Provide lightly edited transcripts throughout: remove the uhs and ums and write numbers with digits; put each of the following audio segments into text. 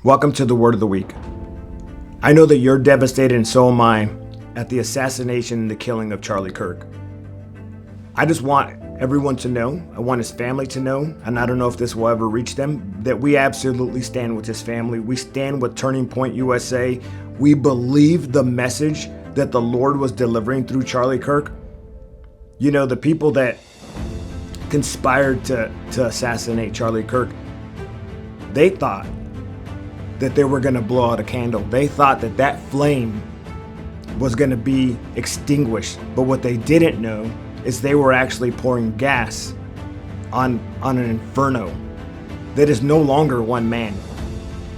Welcome to the Word of the Week. I know that you're devastated, and so am I, at the assassination and the killing of Charlie Kirk. I just want everyone to know, I want his family to know, and I don't know if this will ever reach them, that we absolutely stand with his family. We stand with Turning Point USA. We believe the message that the Lord was delivering through Charlie Kirk. You know, the people that conspired to assassinate Charlie Kirk, they thought that they were going to blow out a candle. They thought that that flame was going to be extinguished. But what they didn't know is they were actually pouring gas on an inferno that is no longer one man.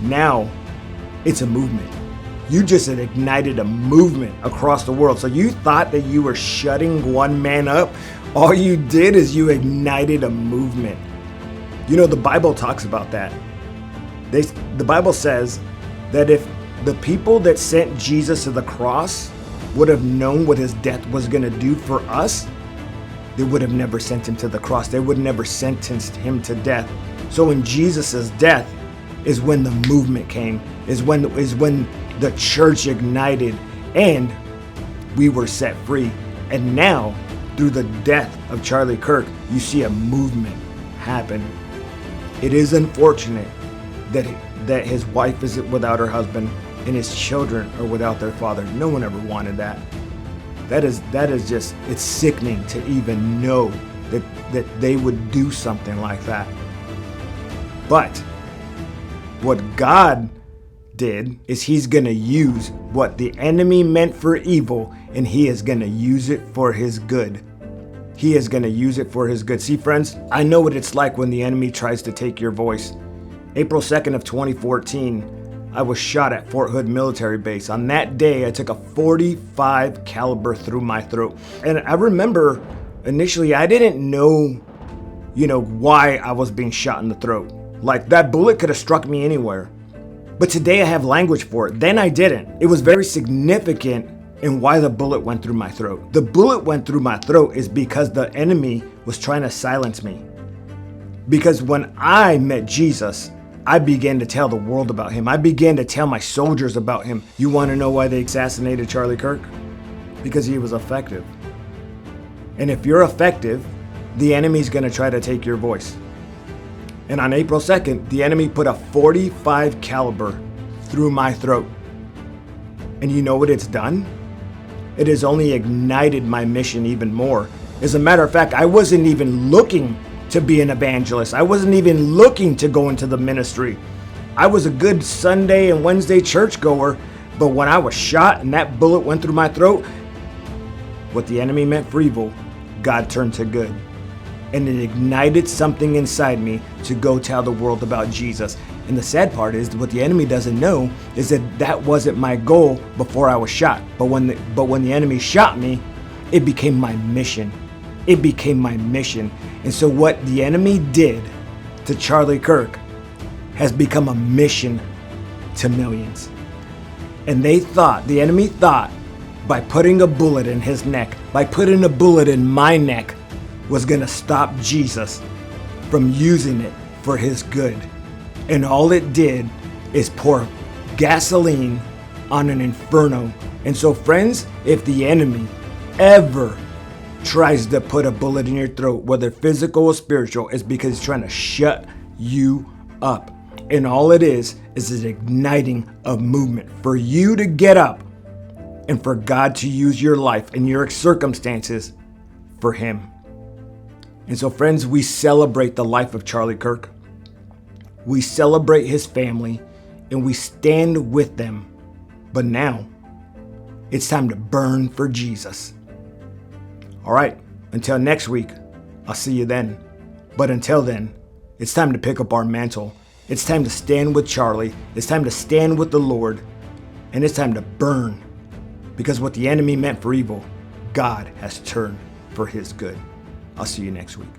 Now it's a movement. You just had ignited a movement across the world. So you thought that you were shutting one man up. All you did is you ignited a movement. You know, the Bible talks about that. The Bible says that if the people that sent Jesus to the cross would have known what his death was going to do for us, they would have never sent him to the cross. They would never sentenced him to death. So in Jesus' death is when the movement came, is when the church ignited and we were set free. And now, through the death of Charlie Kirk, you see a movement happen. It is unfortunate that his wife is without her husband and his children are without their father. No one ever wanted that. That is just, it's sickening to even know that they would do something like that. But what God did is he's going to use what the enemy meant for evil, and he is going to use it for his good. He is going to use it for his good. See, friends, I know what it's like when the enemy tries to take your voice. April 2nd of 2014, I was shot at Fort Hood military base. On that day, I took a .45 caliber through my throat. And I remember initially I didn't know, why I was being shot in the throat. Like, that bullet could have struck me anywhere. But today I have language for it. Then I didn't. It was very significant in why the bullet went through my throat. The bullet went through my throat is because the enemy was trying to silence me. Because when I met Jesus, I began to tell the world about him. I began to tell my soldiers about him. You want to know why they assassinated Charlie Kirk? Because he was effective. And if you're effective, the enemy's going to try to take your voice. And on April 2nd, the enemy put a .45 caliber through my throat. And you know what it's done? It has only ignited my mission even more. As a matter of fact, I wasn't even looking to be an evangelist. I wasn't even looking to go into the ministry. I was a good Sunday and Wednesday churchgoer, but when I was shot and that bullet went through my throat, what the enemy meant for evil, God turned to good. And it ignited something inside me to go tell the world about Jesus. And the sad part is, what the enemy doesn't know is that wasn't my goal before I was shot. But when the enemy shot me, it became my mission. It became my mission. And so what the enemy did to Charlie Kirk has become a mission to millions. And the enemy thought, by putting a bullet in his neck, by putting a bullet in my neck, was going to stop Jesus from using it for his good. And all it did is pour gasoline on an inferno. And so, friends, if the enemy ever tries to put a bullet in your throat, whether physical or spiritual, it's because he's trying to shut you up. And all it is an igniting a movement for you to get up and for God to use your life and your circumstances for him. And so, friends, we celebrate the life of Charlie Kirk. We celebrate his family and we stand with them. But now it's time to burn for Jesus. All right, until next week, I'll see you then. But until then, it's time to pick up our mantle. It's time to stand with Charlie. It's time to stand with the Lord. And it's time to burn. Because what the enemy meant for evil, God has turned for his good. I'll see you next week.